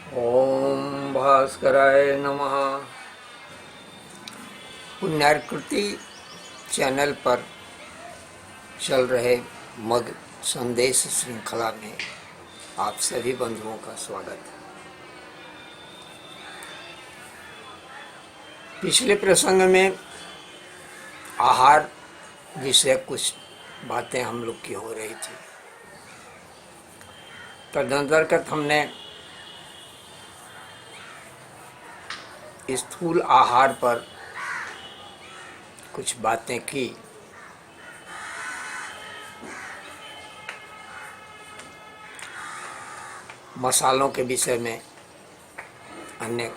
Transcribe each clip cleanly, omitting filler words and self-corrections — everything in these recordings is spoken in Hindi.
ओम भास्कराय नमः। पुण्याकृति चैनल पर चल रहे मग संदेश श्रृंखला में आप सभी बंधुओं का स्वागत है। पिछले प्रसंग में आहार विषय कुछ बातें हम लोग की हो रही थी। तदंतर्गत हमने स्थूल आहार पर कुछ बातें की। मसालों के विषय में, अन्य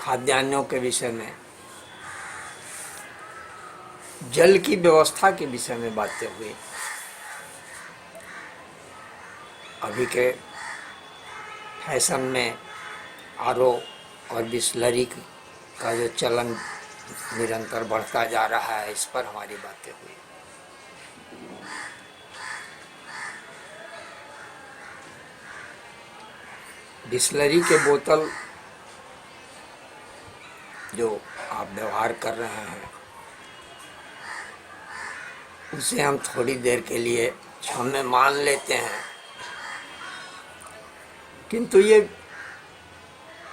खाद्यान्नों के विषय में, जल की व्यवस्था के विषय में बातें हुई। अभी के फैशन में आरओ और बिसलरी का जो चलन निरंतर बढ़ता जा रहा है, इस पर हमारी बातें हुई। बिसलरी के बोतल जो आप व्यवहार कर रहे हैं, उसे हम थोड़ी देर के लिए क्षम्य मान लेते हैं, किंतु ये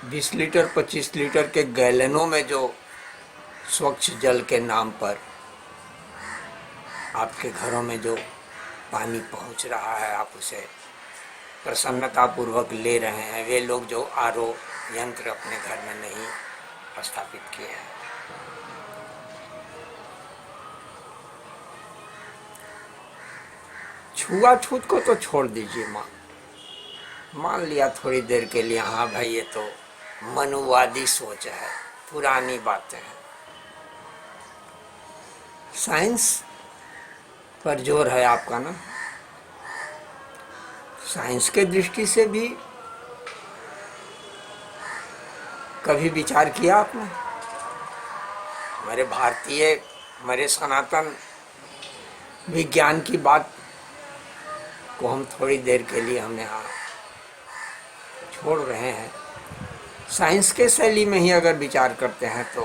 20 लीटर 25 लीटर के गैलनों में जो स्वच्छ जल के नाम पर आपके घरों में जो पानी पहुंच रहा है, आप उसे प्रसन्नतापूर्वक ले रहे हैं। वे लोग जो आरओ यंत्र अपने घर में नहीं स्थापित किए हैं। छुआछूत को तो छोड़ दीजिए। मान लिया थोड़ी देर के लिए, हाँ भाई ये तो मनुवादी सोच है, पुरानी बातें हैं। साइंस पर जोर है आपका ना। साइंस के दृष्टि से भी कभी विचार किया आपने? हमारे भारतीय, हमारे सनातन विज्ञान की बात को हम थोड़ी देर के लिए हम यहाँ छोड़ रहे हैं। साइंस के शैली में ही अगर विचार करते हैं तो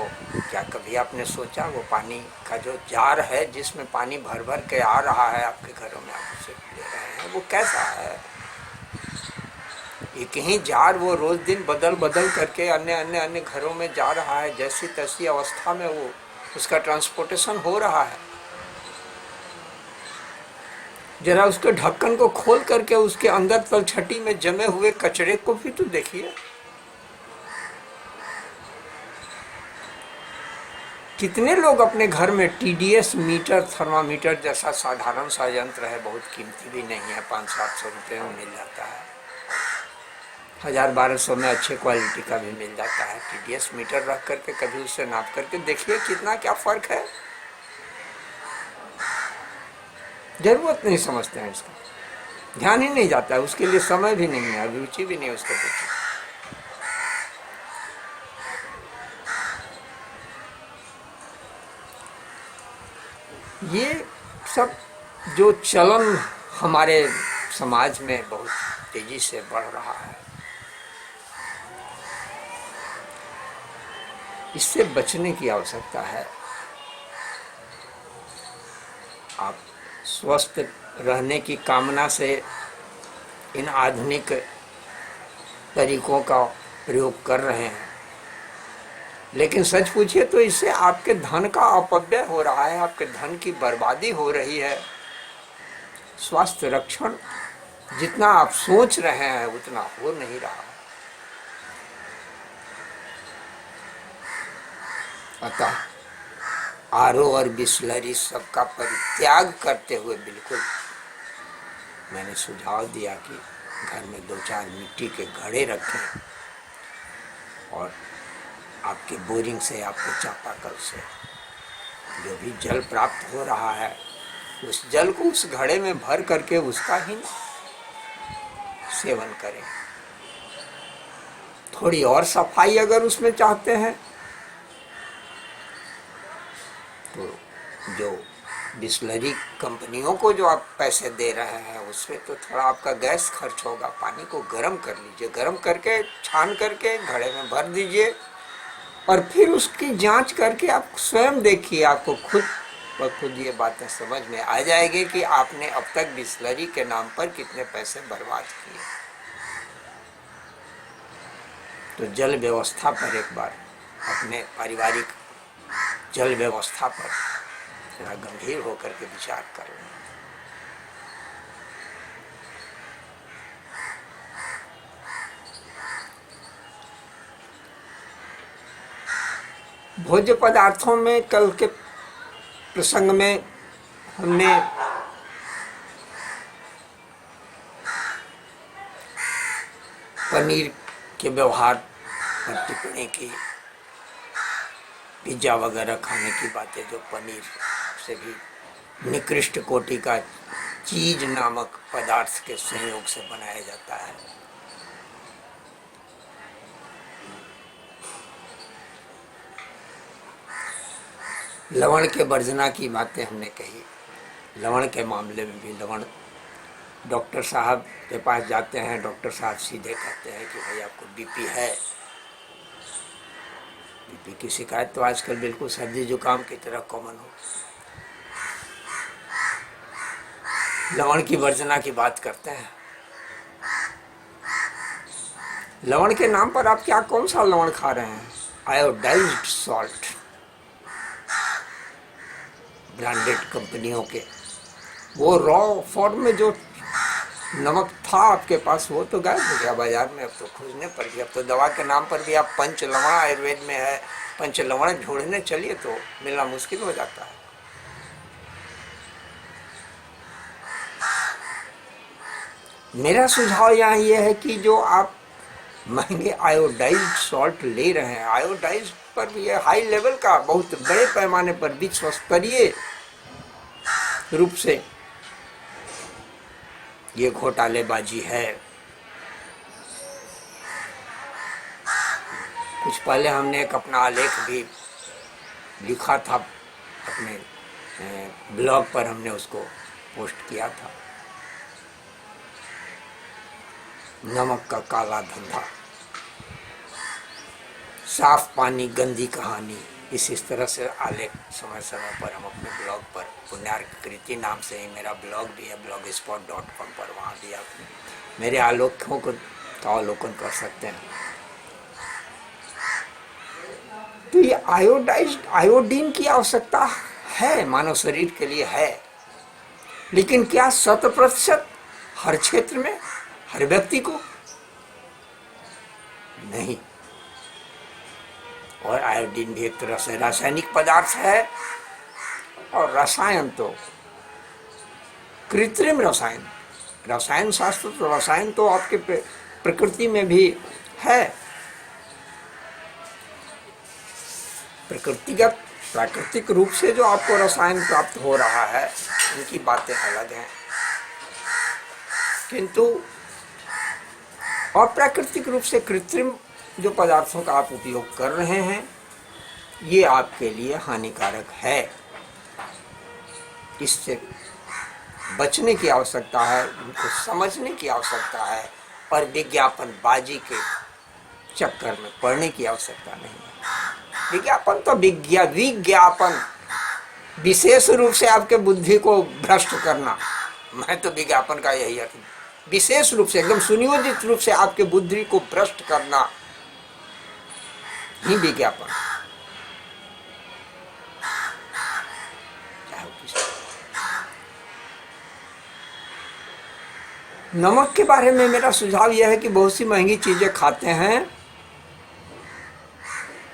क्या कभी आपने सोचा वो पानी का जो जार है, जिसमें पानी भर भर के आ रहा है आपके घरों में, आप उसे ले रहे हैं, वो कैसा है? एक ही जार वो रोज दिन बदल बदल करके अन्य अन्य अन्य घरों में जा रहा है। जैसी तैसी अवस्था में वो उसका ट्रांसपोर्टेशन हो रहा है। जरा उसके ढक्कन को खोल करके उसके अंदर तलछटी में जमे हुए कचरे को भी तो देखिए। कितने लोग अपने घर में टीडीएस मीटर, थर्मामीटर जैसा साधारण सा यंत्र है, बहुत कीमती भी नहीं है, 500-700 रुपये में मिल जाता है, 1000-1200 में अच्छे क्वालिटी का भी मिल जाता है। टीडीएस मीटर रख करके कभी उससे नाप करके देखिए कितना क्या फर्क है। जरूरत नहीं समझते हैं इसका, ध्यान ही नहीं जाता है, उसके लिए समय भी नहीं है, रुचि भी नहीं है उसके प्रति। ये सब जो चलन हमारे समाज में बहुत तेजी से बढ़ रहा है, इससे बचने की आवश्यकता है। आप स्वस्थ रहने की कामना से इन आधुनिक तरीकों का प्रयोग कर रहे हैं, लेकिन सच पूछिए तो इससे आपके धन का अपव्यय हो रहा है, आपके धन की बर्बादी हो रही है। स्वास्थ्य रक्षण जितना आप सोच रहे हैं उतना हो नहीं रहा। अतः आरओ और बिसलरी सबका परित्याग करते हुए बिल्कुल मैंने सुझाव दिया कि घर में 2-4 मिट्टी के घड़े रखें और आपके बोरिंग से, आपके चापाकल से जो भी जल प्राप्त हो रहा है, उस जल को उस घड़े में भर करके उसका ही सेवन करें। थोड़ी और सफाई अगर उसमें चाहते हैं तो जो बिस्लरी कंपनियों को जो आप पैसे दे रहे हैं उसमें तो थोड़ा आपका गैस खर्च होगा। पानी को गर्म कर लीजिए, गर्म करके छान करके घड़े में भर दीजिए और फिर उसकी जांच करके आप स्वयं देखिए, आपको खुद ब खुद ये बातें समझ में आ जाएगी कि आपने अब तक बिस्लरी के नाम पर कितने पैसे बर्बाद किए। तो जल व्यवस्था पर एक बार अपने पारिवारिक जल व्यवस्था पर थोड़ा गंभीर होकर के विचार कर लें। भोज्य पदार्थों में कल के प्रसंग में हमने पनीर के व्यवहार पर टिप्पणी की, पिज्जा वगैरह खाने की बातें, जो पनीर से भी निकृष्ट कोटि का चीज नामक पदार्थ के संयोग से बनाया जाता है। लवण के वर्जना की बातें हमने कही। लवण के मामले में भी लवण, डॉक्टर साहब के पास जाते हैं, डॉक्टर साहब सीधे कहते हैं कि भाई आपको बीपी है। बीपी की शिकायत तो आजकल बिल्कुल सर्दी जुकाम की तरह कॉमन हो। लवण की वर्जना की बात करते हैं। लवण के नाम पर आप क्या कौन सा लवण खा रहे हैं? आयोडाइज्ड सॉल्ट, ब्रांडेड कंपनियों के। वो रॉ फॉर्म में जो नमक था आपके पास वो तो गायब हो गया बाजार में, अब तो खोजने पड़ गया। अब तो दवा के नाम पर भी आप पंच लवण, आयुर्वेद में है पंच लवण, ढूंढने चलिए तो मिलना मुश्किल हो जाता है। मेरा सुझाव यहाँ ये है कि जो आप महंगे आयोडाइज्ड सॉल्ट ले रहे हैं, आयोडाइज्ड पर भी ये हाई लेवल का, बहुत बड़े पैमाने पर विश्व स्तरीय रूप से ये घोटालेबाजी है। कुछ पहले हमने एक अपना आलेख भी लिखा था, अपने ब्लॉग पर हमने उसको पोस्ट किया था, नमक का काला धंधा, साफ पानी गंदी कहानी। इस तरह से आलेख समय समय पर हम अपने ब्लॉग पर, पुण्यार्ककृति नाम से ही मेरा ब्लॉग भी है, blogspot.com पर, वहाँ भी आप मेरे आलेखों को अवलोकन कर सकते हैं। तो ये आयोडीन की आवश्यकता है, मानव शरीर के लिए है, लेकिन क्या 100% हर क्षेत्र में, हर व्यक्ति को? नहीं। और आयोडीन भी एक तरह से रासायनिक पदार्थ है, और रसायन तो कृत्रिम रसायन, रसायन शास्त्र तो, रसायन तो आपके प्रकृति में भी है। प्रकृतिगत, प्राकृतिक रूप से जो आपको रसायन प्राप्त हो रहा है उनकी बातें अलग हैं, किंतु अप्राकृतिक रूप से कृत्रिम जो पदार्थों का आप उपयोग कर रहे हैं ये आपके लिए हानिकारक है। इससे बचने की आवश्यकता है, उनको समझने की आवश्यकता है, और विज्ञापनबाजी के चक्कर में पड़ने की आवश्यकता नहीं है। विज्ञापन तो विज्ञापन विशेष रूप से आपके बुद्धि को भ्रष्ट करना, मैं तो विज्ञापन का यही अर्थ, विशेष रूप से एकदम सुनियोजित रूप से आपके बुद्धि को भ्रष्ट करना ही विज्ञापन। नमक के बारे में मेरा सुझाव यह है कि बहुत सी महंगी चीजें खाते हैं,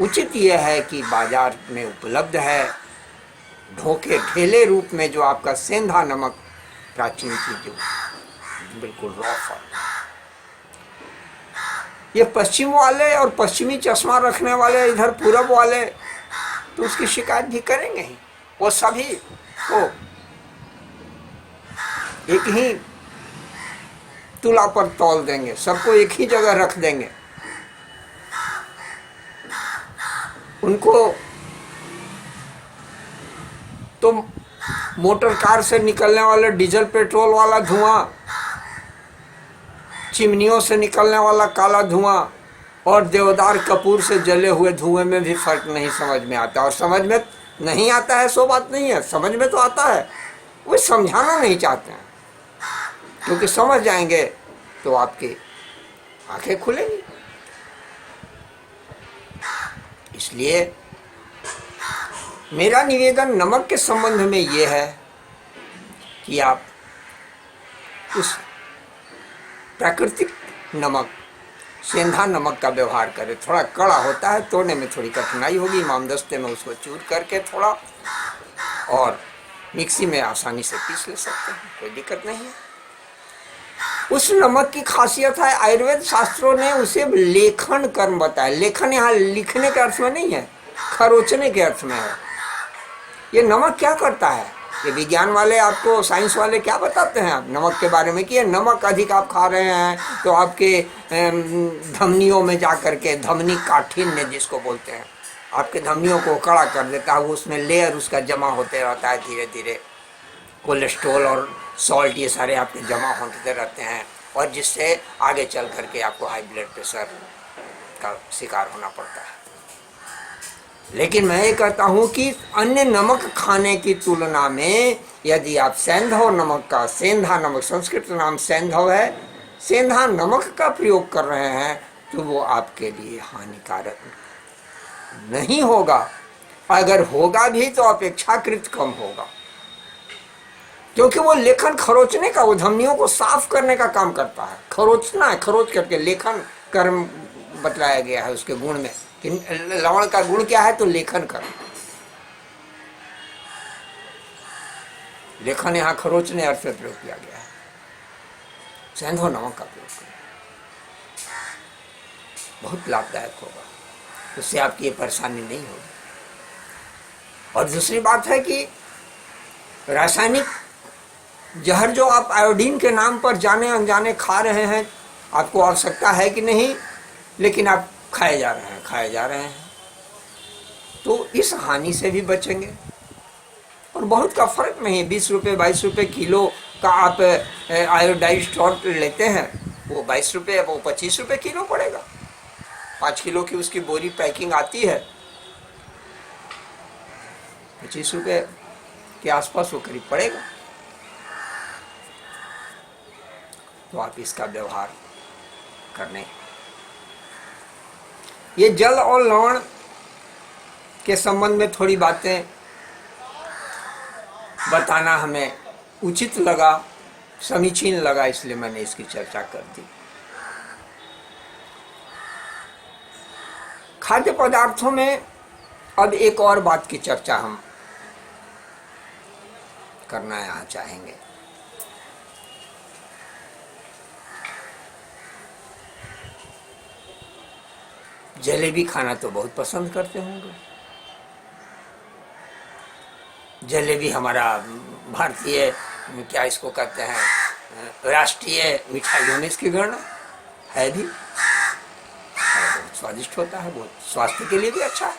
उचित यह है कि बाजार में उपलब्ध है ढोके ढेले रूप में जो आपका सेंधा नमक, प्राचीन चीज बिल्कुल रॉ फॉर्म। ये पश्चिम वाले और पश्चिमी चश्मा रखने वाले इधर पूरब वाले तो उसकी शिकायत भी करेंगे ही, वो सभी को एक ही तुला पर तौल देंगे, सबको एक ही जगह रख देंगे। उनको तो मोटर कार से निकलने वाला डीजल पेट्रोल वाला धुआं, चिमनियों से निकलने वाला काला धुआं और देवदार कपूर से जले हुए धुएं में भी फर्क नहीं समझ में आता। और समझ में नहीं आता है सो बात नहीं है, समझ में तो आता है, वो समझाना नहीं चाहते हैं, क्योंकि समझ जाएंगे तो आपकी आंखें खुलेंगी। इसलिए मेरा निवेदन नमक के संबंध में ये है कि आप उस प्राकृतिक नमक, सेंधा नमक का व्यवहार करें। थोड़ा कड़ा होता है, तोड़ने में थोड़ी कठिनाई होगी, इमामदस्ते में उसको चूर करके थोड़ा और मिक्सी में आसानी से पीस ले सकते हैं, कोई दिक्कत नहीं है। उस नमक की खासियत है, आयुर्वेद शास्त्रों ने उसे लेखन कर्म बताया। लेखन यहाँ लिखने के अर्थ में नहीं है, खरोचने के अर्थ में है। ये नमक क्या करता है, ये विज्ञान वाले आपको, साइंस वाले क्या बताते हैं आप नमक के बारे में कि ये नमक अधिक आप खा रहे हैं तो आपके धमनियों में जा करके, धमनी काठिन्य जिसको बोलते हैं, आपके धमनियों को कड़ा कर देता है, वो उसमें लेयर उसका जमा होते रहता है, धीरे धीरे कोलेस्ट्रॉल और सॉल्ट ये सारे आपके जमा होते रहते हैं, और जिससे आगे चल करके आपको हाई ब्लड प्रेशर का शिकार होना पड़ता है। लेकिन मैं ये कहता हूँ कि अन्य नमक खाने की तुलना में यदि आप सेंधव नमक का, सेंधा नमक संस्कृत नाम सेंधव है, सेंधा नमक का प्रयोग कर रहे हैं तो वो आपके लिए हानिकारक नहीं होगा। अगर होगा भी तो अपेक्षाकृत कम होगा, क्योंकि वो लेखन खरोचने का, वो धमनियों को साफ करने का काम करता है। खरोचना है, खरोच करके लेखन कर्म बतलाया गया है उसके गुण में कि लवण का गुण क्या है, तो लेखन कर्म। लेखन यहाँ खरोचने अर्थ में प्रयोग किया गया है। सेंधव नमक का प्रयोग करें, बहुत लाभदायक होगा, उससे आपकी ये परेशानी नहीं होगी। और दूसरी बात है कि रासायनिक जहर जो आप आयोडीन के नाम पर जाने अनजाने खा रहे हैं, आपको आवश्यकता है कि नहीं, लेकिन आप खाए जा रहे हैं, तो इस हानि से भी बचेंगे। और बहुत का फर्क नहीं, 20 रुपये 22 रुपये किलो का आप आयोडाइज्ड सॉल्ट लेते हैं, वो 22 रुपये, वो 25 रुपये किलो पड़ेगा। 5 किलो की उसकी बोरी पैकिंग आती है, 25 रुपये के आसपास वो करीब पड़ेगा। तो आप इसका व्यवहार करने, ये जल और लवण के संबंध में थोड़ी बातें बताना हमें उचित लगा, समीचीन लगा, इसलिए मैंने इसकी चर्चा कर दी। खाद्य पदार्थों में अब एक और बात की चर्चा हम करना यहाँ चाहेंगे। जलेबी खाना तो बहुत पसंद करते होंगे। जलेबी हमारा भारतीय, क्या इसको कहते हैं, राष्ट्रीय मिठाइयों में इसकी गणना है भी। बहुत स्वादिष्ट होता है, बहुत स्वास्थ्य के लिए भी अच्छा है,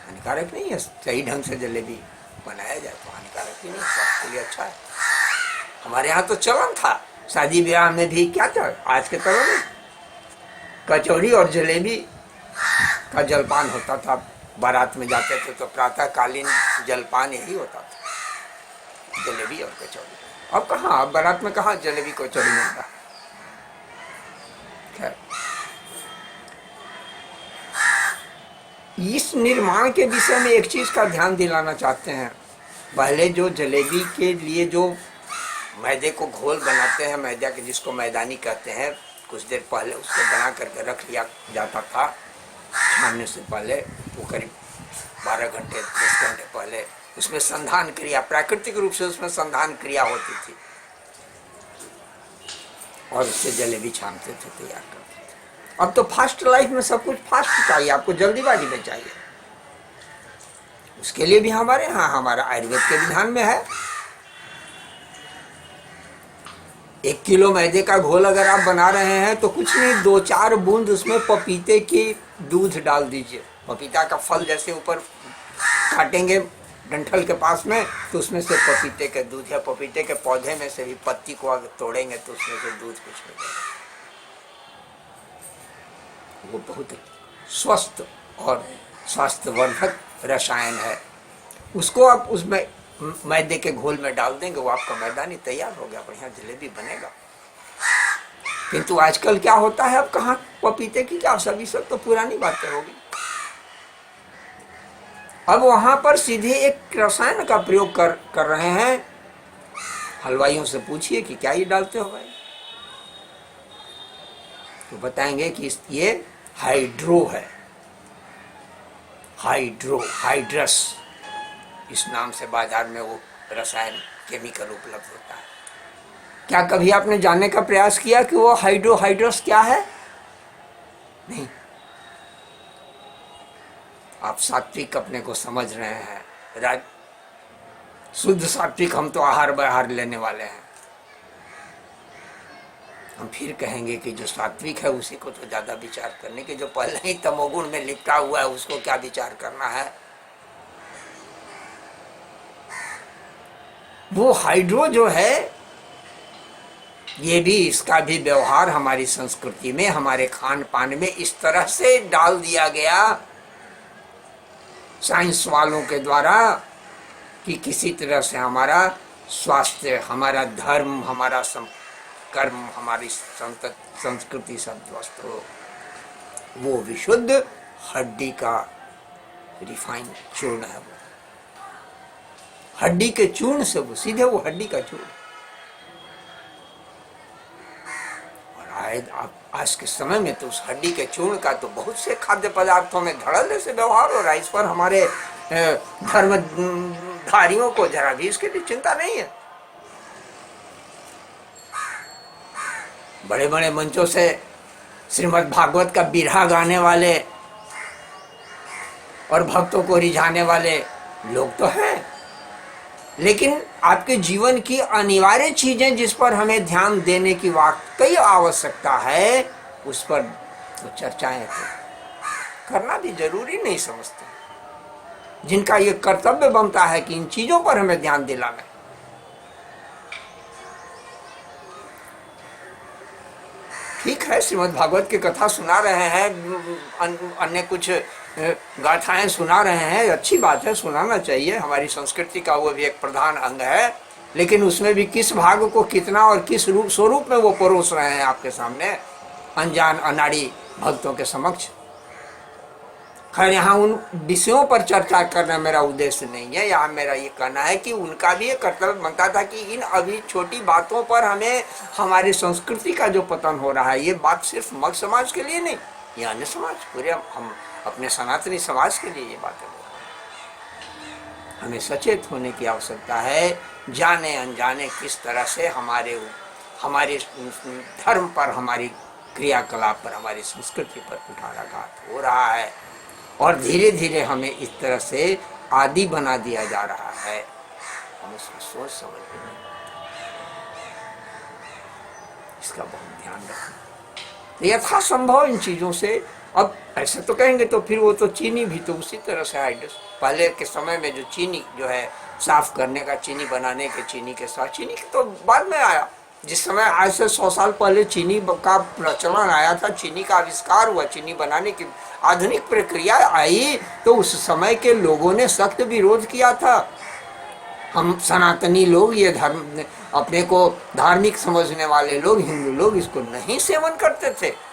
हानिकारक नहीं है। सही ढंग से जलेबी बनाया जाए तो हानिकारक ही नहीं, स्वास्थ्य के लिए अच्छा है। हमारे यहाँ तो चलन था, शादी ब्याह में भी क्या था, आज के तरह में कचौड़ी और जलेबी का जलपान होता था। बारात में जाते थे तो प्रातःकालीन जलपान यही होता था, जलेबी और कचौड़ी। अब कहाँ, अब बारात में कहाँ जलेबी कचौड़ी मिलता। खैर, इस निर्माण के विषय में एक चीज का ध्यान दिलाना चाहते हैं। पहले जो जलेबी के लिए जो मैदे को घोल बनाते हैं, मैदा के जिसको मैदानी कहते हैं, कुछ देर पहले उसको बना करके रख लिया जाता था छानने से पहले। वो करीब 12 घंटे 10 घंटे पहले उसमें संधान क्रिया, प्राकृतिक रूप से उसमें संधान क्रिया होती थी, और उससे जलेबी छानते थे, तैयार करते थे। अब तो फास्ट लाइफ में सब कुछ फास्ट चाहिए, आपको जल्दीबाजी में चाहिए। उसके लिए भी हमारे यहाँ, हमारा आयुर्वेद के विधान में है, 1 किलो मैदे का घोल अगर आप बना रहे हैं तो कुछ नहीं, 2-4 बूंद उसमें पपीते की दूध डाल दीजिए। पपीता का फल जैसे ऊपर काटेंगे डंठल के पास में, तो उसमें से पपीते के दूध या पपीते के पौधे में से भी पत्ती को अगर तोड़ेंगे तो उसमें से दूध कुछ मिलेगा। वो बहुत स्वस्थ और स्वास्थ्यवर्धक रसायन है। उसको आप उसमें मैदे के घोल में डाल देंगे, वो आपका मैदानी तैयार हो गया, बढ़िया जलेबी बनेगा। किंतु आजकल क्या होता है, अब कहाँ पपीते की क्या, सभी सब तो पुरानी बातें होगी। अब वहां पर सीधे एक रसायन का प्रयोग कर रहे हैं। हलवाइयों से पूछिए कि क्या ये डालते हो भाई, तो बताएंगे कि ये हाइड्रो है, हाइड्रस, इस नाम से बाजार में वो रसायन केमिकल उपलब्ध होता है। क्या कभी आपने जानने का प्रयास किया कि वो हाइड्रस क्या है? नहीं। आप सात्विक अपने को समझ रहे हैं, शुद्ध सात्विक, हम तो आहार बहार लेने वाले हैं। हम फिर कहेंगे कि जो सात्विक है उसी को तो ज्यादा विचार करने की, जो पहले ही तमोगुण में लिपटा हुआ है उसको क्या विचार करना है। वो हाइड्रो जो है, ये भी, इसका भी व्यवहार हमारी संस्कृति में, हमारे खान पान में इस तरह से डाल दिया गया साइंस वालों के द्वारा कि किसी तरह से हमारा स्वास्थ्य, हमारा धर्म, हमारा कर्म, हमारी संस्कृति सब ध्वस्त हो। वो विशुद्ध हड्डी का रिफाइन चूर्ण है, वो हड्डी के चूर्ण से, वो सीधे वो हड्डी का चूर्ण। और आज के समय में तो उस हड्डी के चूर्ण का तो बहुत से खाद्य पदार्थों में धड़ल्ले से व्यवहार हो रहा है। इस पर हमारे धर्मधारियों को जरा भी इसके लिए चिंता नहीं है। बड़े बड़े मंचों से श्रीमद् भागवत का बिरहा गाने वाले और भक्तों को रिझाने वाले लोग तो हैं, लेकिन आपके जीवन की अनिवार्य चीजें जिस पर हमें ध्यान देने की वाकई आवश्यकता है, उस पर तो चर्चाएं तो करना भी जरूरी नहीं समझते, जिनका ये कर्तव्य बनता है कि इन चीजों पर हमें ध्यान दिलाना। ठीक है, श्रीमद् भागवत की कथा सुना रहे हैं, अन्य कुछ गाथाएं सुना रहे हैं, अच्छी बात है, सुनाना चाहिए, हमारी संस्कृति का वो भी एक प्रधान अंग है। लेकिन उसमें भी किस भाग को कितना और किस स्वरूप में वो परोस रहे हैं आपके सामने, अनजान अनाड़ी भक्तों के समक्ष। खैर, यहाँ उन विषयों पर चर्चा करना मेरा उद्देश्य नहीं है। यहाँ मेरा ये कहना है कि उनका भी ये कर्तव्य बनता था कि इन अभी छोटी बातों पर हमें हमारी संस्कृति का जो पतन हो रहा है, ये बात सिर्फ मग समाज के लिए नहीं, ये अन्य समाज, पूरे हम अपने सनातनी समाज के लिए ये बातें हो रही। हमें सचेत होने की आवश्यकता है, जाने अनजाने किस तरह से हमारे धर्म पर, हमारी क्रियाकलाप पर, हमारी संस्कृति पर कुठाराघात हो रहा है, और धीरे धीरे हमें इस तरह से आदी बना दिया जा रहा है। हम उसको सोच समझ लें, इसका बहुत ध्यान रखना, यथासंभव इन चीजों से। अब ऐसे तो कहेंगे तो फिर वो तो चीनी भी तो उसी तरह से हाइड्रस, पहले के समय में जो चीनी जो है साफ करने का, चीनी बनाने के, चीनी के साथ, चीनी तो बाद में आया। जिस समय आज से 100 साल पहले चीनी का प्रचलन आया था, चीनी का आविष्कार हुआ, चीनी बनाने की आधुनिक प्रक्रिया आई, तो उस समय के लोगों ने सख्त विरोध किया था। हम सनातनी लोग, ये धर्म, अपने को धार्मिक समझने वाले लोग, हिंदू लोग, इसको नहीं सेवन करते थे।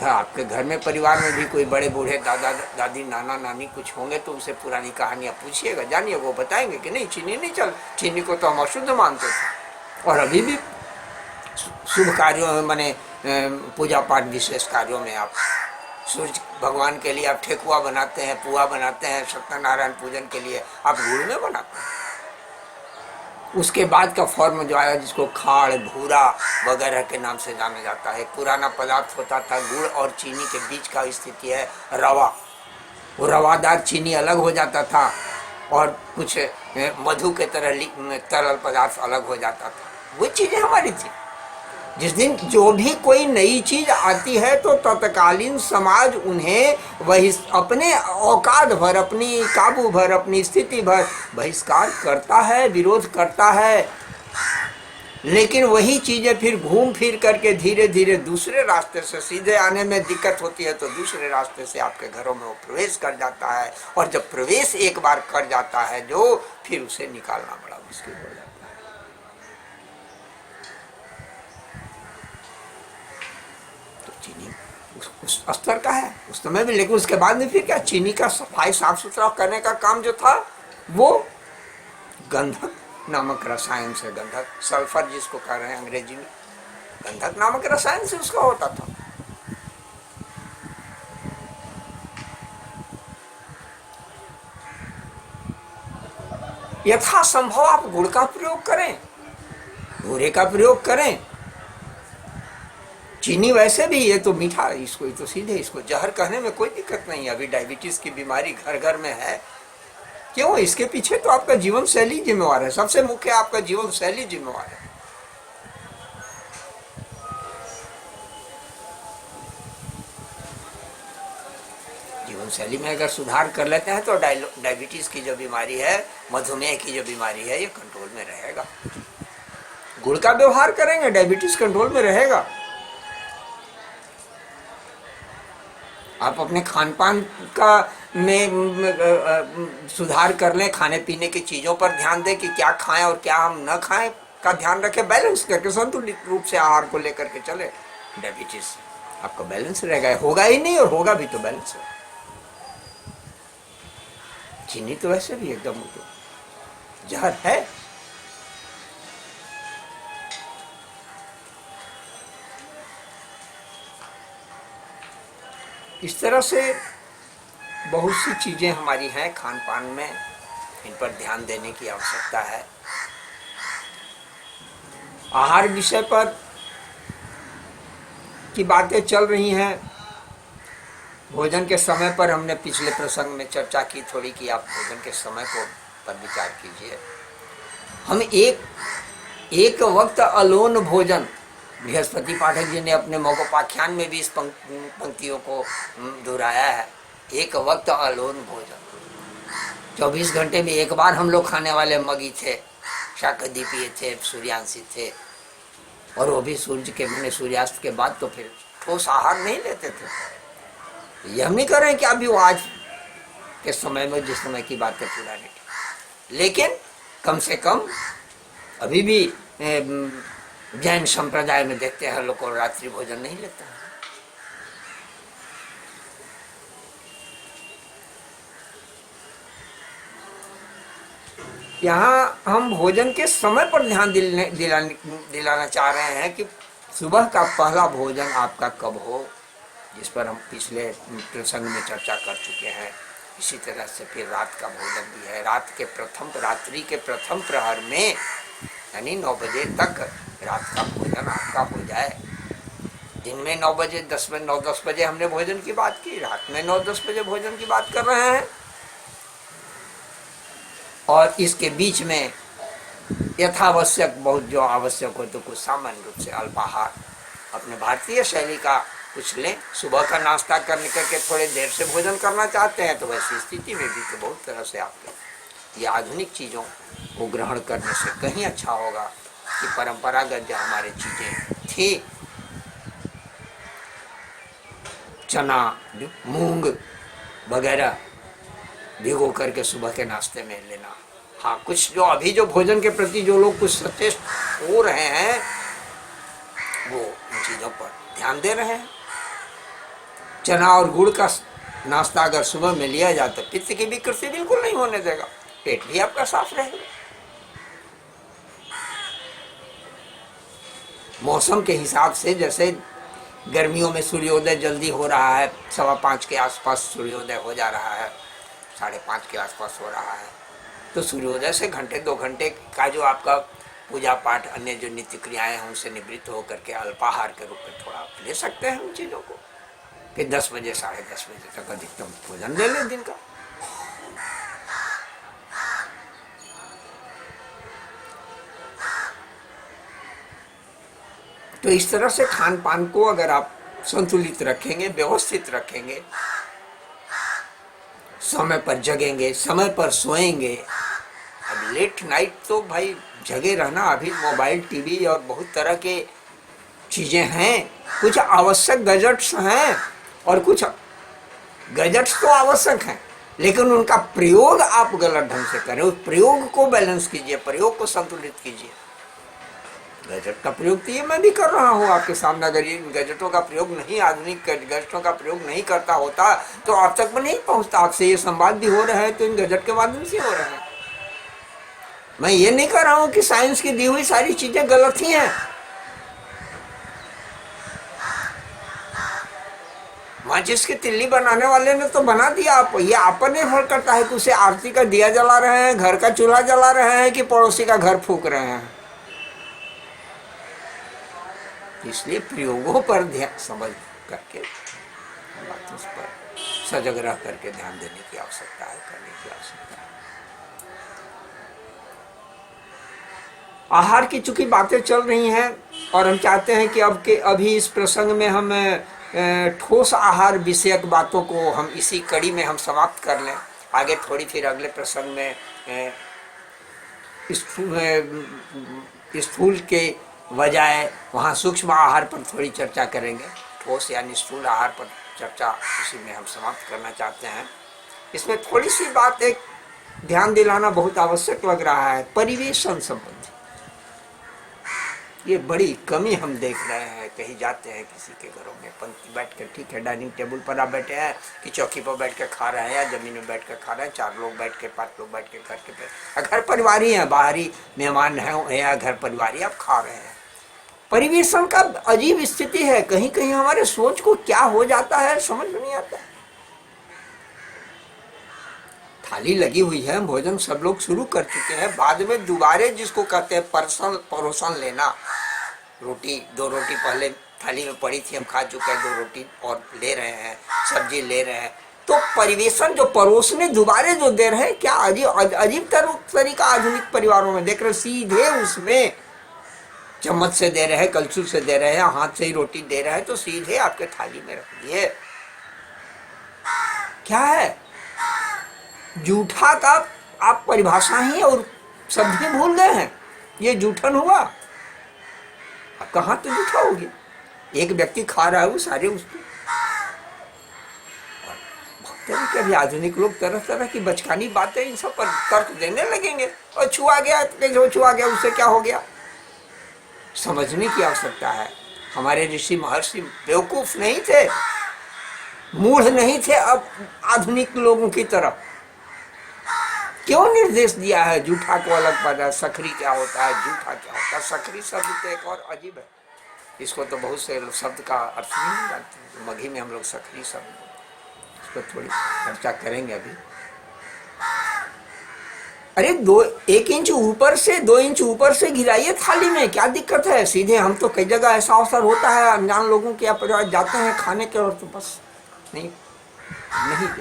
आपके घर में, परिवार में भी कोई बड़े बूढ़े दादा दादी, नाना नानी कुछ होंगे तो उनसे पुरानी कहानियां पूछिएगा, जानिए, वो बताएंगे कि नहीं, चीनी नहीं चल, चीनी को तो हम अशुद्ध मानते थे। और अभी भी शुभ कार्यों में, माने पूजा पाठ विशेष कार्यों में आप सूर्य भगवान के लिए आप ठेकुआ बनाते हैं, पुआ बनाते हैं, सत्यनारायण पूजन के लिए आप गुड़ में बनाते हैं। उसके बाद का फॉर्म जो आया, जिसको खाड़, भूरा वगैरह के नाम से जाना जाता है, पुराना पदार्थ होता था, गुड़ और चीनी के बीच का स्थिति है रवा। वो रवादार चीनी अलग हो जाता था और कुछ मधु के तरह तरल पदार्थ अलग हो जाता था। वो चीजें हमारी थी। जिस दिन जो भी कोई नई चीज आती है तो तत्कालीन समाज उन्हें वही अपने औकात भर, अपनी काबू भर, अपनी स्थिति भर बहिष्कार करता है, विरोध करता है। लेकिन वही चीजें फिर घूम फिर करके धीरे धीरे दूसरे रास्ते से, सीधे आने में दिक्कत होती है तो दूसरे रास्ते से आपके घरों में वो प्रवेश कर जाता है। और जब प्रवेश एक बार कर जाता है जो, फिर उसे निकालना बड़ा मुश्किल हो जाता है। चीनी उस स्तर का है उस समय भी, लेकिन उसके बाद में फिर क्या, चीनी का सफाई साफ सुथरा करने का काम जो था वो गंधक नामक रसायन से, गंधक सल्फर जिसको कह रहे हैं अंग्रेजी में, गंधक नामक रसायन से उसका होता था। यथासंभव आप गुड़ का प्रयोग करें, भूरे का प्रयोग करें। चीनी वैसे भी ये तो मीठा, इसको तो सीधे इसको जहर कहने में कोई दिक्कत नहीं है। अभी डायबिटीज की बीमारी घर घर में है, क्यों? इसके पीछे तो आपका जीवन शैली जिम्मेवार है, सबसे मुख्य आपका जीवन शैली जिम्मेवार है। जीवन शैली में अगर सुधार कर लेते हैं तो डायबिटीज की जो बीमारी है, मधुमेह की जो बीमारी है, ये कंट्रोल में रहेगा। गुड़ का व्यवहार करेंगे, डायबिटीज कंट्रोल में रहेगा। आप अपने खान पान का में सुधार कर लें, खाने पीने की चीज़ों पर ध्यान दें कि क्या खाएं और क्या हम न खाएं का ध्यान रखें, बैलेंस करके संतुलित रूप से आहार को लेकर के चले, डायबिटीज आपका बैलेंस रहेगा। होगा ही नहीं, और होगा भी तो बैलेंस है। चीनी तो वैसे भी एकदम जहर है। इस तरह से बहुत सी चीज़ें हमारी हैं खान पान में, इन पर ध्यान देने की आवश्यकता है। आहार विषय पर की बातें चल रही हैं। भोजन के समय पर हमने पिछले प्रसंग में चर्चा की थोड़ी कि आप भोजन के समय को पर विचार कीजिए। हम एक वक्त अलोन भोजन, बृहस्पति पाठक जी ने अपने मौकोपाख्यान में भी इस पंक्तियों को दोहराया है। एक वक्त अलोन भोजन, 24 घंटे में एक बार हम लोग खाने वाले मगी थे, शाकदीपीय थे, सूर्यांशी थे, और वो भी सूर्य के मैंने सूर्यास्त के बाद, तो फिर ठोस आहार नहीं लेते थे। ये हम नहीं कर रहे हैं कि अभी वो आज के समय में जिस समय की बात है पुरानी, लेकिन कम से कम अभी भी जैन संप्रदाय में देखते हैं लोग रात्रि भोजन नहीं लेते हैं। यहाँ हम भोजन के समय पर ध्यान दिलाना चाह रहे हैं कि सुबह का पहला भोजन आपका कब हो, जिस पर हम पिछले प्रसंग में चर्चा कर चुके हैं। इसी तरह से फिर रात का भोजन भी है। रात्रि के प्रथम प्रहर में, यानी 9 बजे तक रात का भोजन आपका हो जाए। दिन में 9 बजे 9-10 बजे हमने भोजन की बात की, रात में 9-10 बजे भोजन की बात कर रहे हैं। और इसके बीच में यथावश्यक बहुत जो आवश्यक हो तो कुछ सामान्य रूप से अल्पाहार अपने भारतीय शैली का कुछ लें। सुबह का नाश्ता करने करके थोड़े देर से भोजन करना चाहते हैं तो वैसी स्थिति में भी तो बहुत तरह से आपके ये आधुनिक चीज़ों को ग्रहण करने से कहीं अच्छा होगा कि परंपरागत जो हमारे चीज़ें थी, चना मूंग वगैरह भिगो करके सुबह के नाश्ते में लेना। हाँ, कुछ जो अभी जो भोजन के प्रति जो लोग कुछ सचेत हो रहे हैं वो इन चीज़ों पर ध्यान दे रहे हैं। चना और गुड़ का नाश्ता अगर सुबह में लिया जाए तो पित्त की विकृति बिल्कुल नहीं होने देगा, पेट भी आपका साफ रहेगा। मौसम के हिसाब से, जैसे गर्मियों में सूर्योदय जल्दी हो रहा है, 5:15 के आसपास सूर्योदय हो जा रहा है, 5:30 के आसपास हो रहा है, तो सूर्योदय से घंटे 2 घंटे का जो आपका पूजा पाठ अन्य जो नित्य क्रियाएं हैं उनसे निवृत्त होकर के अल्पाहार के रूप में थोड़ा आप ले सकते हैं उन चीज़ों को, कि 10 बजे 10:30 बजे तक अधिकतम भोजन ले लें दिन का। तो इस तरह से खान पान को अगर आप संतुलित रखेंगे, व्यवस्थित रखेंगे, समय पर जगेंगे, समय पर सोएंगे। अब लेट नाइट तो भाई जगे रहना, अभी मोबाइल, टीवी और बहुत तरह के चीजें हैं, कुछ आवश्यक गैजेट्स हैं और कुछ गैजेट्स तो आवश्यक हैं, लेकिन उनका प्रयोग आप गलत ढंग से करें। उस प्रयोग को बैलेंस कीजिए, प्रयोग को संतुलित कीजिए। गैजेट का प्रयोग तो ये मैं भी कर रहा हूँ आपके सामने। अगर ये गैजेटों का प्रयोग नहीं, आधुनिक गैजेटों का प्रयोग नहीं करता होता तो आप तक में नहीं पहुंचता। आपसे ये संवाद भी हो रहा है तो इन गैजेट के माध्यम से हो रहा है। मैं ये नहीं कह रहा हूँ कि साइंस की दी हुई सारी चीजें गलत ही हैं। माचिस की तिल्ली बनाने वाले ने तो बना दिया, आप ये आप पर निर्भर करता है कि उसे आरती का दिया जला रहे हैं, घर का चूल्हा जला रहे हैं कि पड़ोसी का घर फूंक रहे हैं। इसलिए प्रयोगों पर ध्यान समझ करके, उस पर सजग रह करके ध्यान देने की आवश्यकता है, करने की आवश्यकता है। आहार की चूंकि बातें चल रही हैं और हम चाहते हैं कि अभी इस प्रसंग में हम ठोस आहार विषयक बातों को हम इसी कड़ी में हम समाप्त कर लें। आगे थोड़ी फिर अगले प्रसंग में स्थूल के बजाय वहाँ सूक्ष्म आहार पर थोड़ी चर्चा करेंगे। ठोस यानी स्थूल आहार पर चर्चा इसी में हम समाप्त करना चाहते हैं। इसमें थोड़ी सी बात एक ध्यान दिलाना बहुत आवश्यक लग रहा है, परिवेशन संबंधी। ये बड़ी कमी हम देख रहे हैं। कहीं जाते हैं किसी के घरों में, पंक्ति बैठ कर, ठीक है डाइनिंग टेबल पर आप बैठे हैं कि चौकी पर बैठ कर खा रहे हैं या जमीन में बैठ कर खा रहे हैं, 4 लोग बैठ के, 5 लोग बैठ के घर परिवारी हैं, बाहरी मेहमान हैं या घर परिवारी, आप खा रहे हैं। परिवेशन का अजीब स्थिति है। कहीं कहीं हमारे सोच को क्या हो जाता है समझ में नहीं आता। थाली लगी हुई है, भोजन सब लोग शुरू कर चुके हैं, बाद में दोबारे जिसको कहते हैं परोसन लेना, रोटी 2 रोटी पहले थाली में पड़ी थी, हम खा चुके हैं, 2 रोटी और ले रहे हैं, सब्जी ले रहे हैं, तो परिवेशन जो परोसने दोबारे जो दे रहे हैं, क्या अजीब तरीका आधुनिक परिवारों में देख रहे, सीधे उसमें चम्मच से दे रहे हैं, कलछुल से दे रहे हैं, हाथ से ही रोटी दे रहे हैं, तो सीधे आपके थाली में रख दिए। क्या है? जूठा का आप परिभाषा ही और शब्द ही भूल गए हैं। ये जूठन हुआ, अब कहाँ तो जूठा होगी। एक व्यक्ति खा रहा है, वो सारे उसको तरह के। अभी आधुनिक लोग तरह तरह की बचकानी बातें इन सब पर तर्क देने लगेंगे। और छुआ गया तो जो छुआ गया उससे क्या हो गया, समझने की आवश्यकता है। हमारे ऋषि महर्षि बेवकूफ नहीं थे, मूढ़ नहीं थे। अब आधुनिक लोगों की तरफ क्यों निर्देश दिया है जूठा को अलग पता, सकरी क्या होता है, जूठा क्या होता है। सकरी शब्द तो एक और अजीब है, इसको तो बहुत से शब्द का अर्थ नहीं जानते। मगही में हम लोग सकरी शब्द, इसको थोड़ी चर्चा करेंगे अभी। अरे 1 इंच ऊपर से 2 इंच ऊपर से गिराइए थाली में, क्या दिक्कत है। सीधे हम तो कई जगह ऐसा अवसर होता है, अनजान लोगों के परिवार जाते हैं खाने के, और तो बस नहीं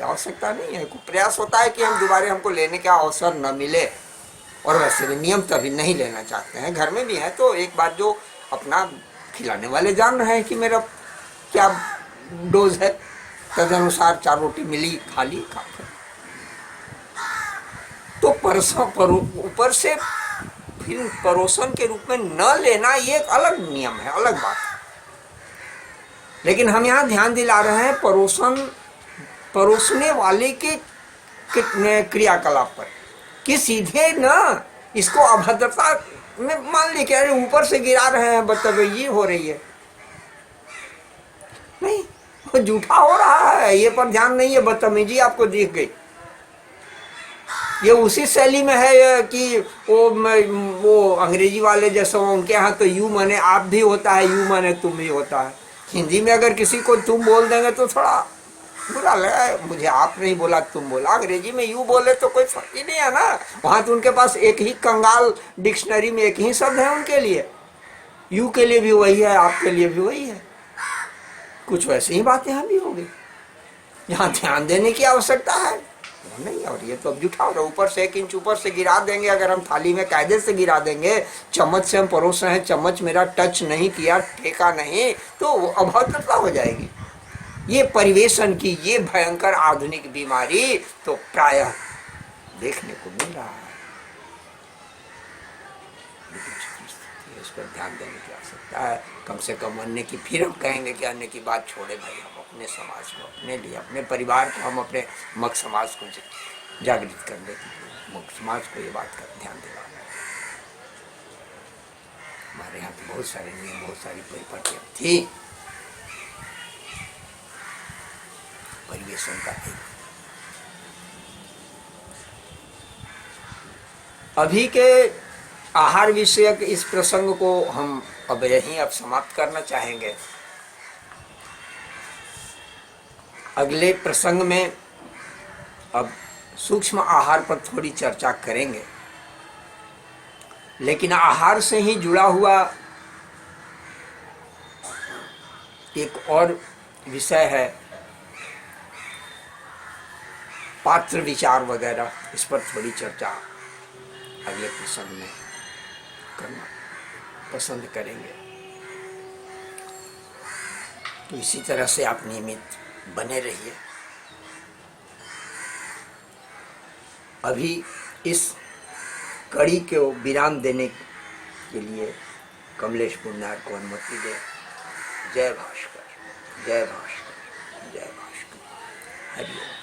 आवश्यकता नहीं है। प्रयास होता है कि हम दोबारा हमको लेने का अवसर न मिले, और वैसे भी नियम तभी नहीं लेना चाहते हैं। घर में भी है तो एक बात जो अपना खिलाने वाले जान रहे हैं कि मेरा क्या डोज है, तदनुसार 4 रोटी मिली, खा ली, खा। तो ऊपर से फिर परोसन के रूप में न लेना, ये एक अलग नियम है, अलग बात है। लेकिन हम यहाँ ध्यान दिला रहे हैं परोसने वाले के क्रियाकलाप पर, कि सीधे न इसको अभद्रता में मान ली कि अरे ऊपर से गिरा रहे हैं, बदतमीजी हो रही है। नहीं, वो जूठा हो रहा है, ये पर ध्यान नहीं है, बदतमीजी आपको दिख गई। ये उसी शैली में है कि वो अंग्रेजी वाले जैसे उनके यहाँ तो यू माने आप भी होता है, यू माने तुम भी होता है। हिंदी में अगर किसी को तुम बोल देंगे तो थोड़ा बुरा लगा, मुझे आप नहीं बोला तुम बोला। अंग्रेजी में यू बोले तो कोई फर्क ही नहीं है ना, वहाँ तो उनके पास एक ही कंगाल डिक्शनरी में एक ही शब्द है उनके लिए। यू के लिए भी वही है, आपके लिए भी वही है। कुछ वैसे ही बातें हम भी हो गई, यहाँ ध्यान देने की आवश्यकता है। नहीं, और ये तो अब जुठा हो रहा है, ऊपर से 1 इंच ऊपर से गिरा देंगे। अगर हम थाली में कायदे से गिरा देंगे, चम्मच से हम परोस रहे हैं, चम्मच मेरा टच नहीं किया, ठेका नहीं, तो अभद्रता हो जाएगी। ये परिवेशन की ये भयंकर आधुनिक बीमारी तो प्रायः देखने को मिल रहा है। इस पर ध्यान देने की आवश्यकता है। कम से कम अन्य की, फिर हम कहेंगे कि अन्य की बात छोड़े भाई, हम अपने समाज को, अपने लिए, अपने परिवार को, हम अपने मग समाज को जागृत करने की, मग समाज को ये बात का ध्यान दिलाना है। हमारे यहाँ तो बहुत सारे नियम, बहुत सारी परिपाटियाँ थी परिवेशन का। अभी के आहार विषयक इस प्रसंग को हम अब यहीं समाप्त करना चाहेंगे। अगले प्रसंग में अब सूक्ष्म आहार पर थोड़ी चर्चा करेंगे, लेकिन आहार से ही जुड़ा हुआ एक और विषय है पात्र विचार वगैरह। इस पर थोड़ी चर्चा अगले प्रसंग में करना पसंद करेंगे। तो इसी तरह से आप नियमित बने रहिए। अभी इस कड़ी को विराम देने के लिए कमलेश पुन्नार को अनुमति दे। जय भास्कर, जय भास्कर, जय भास्कर। हरि ओम।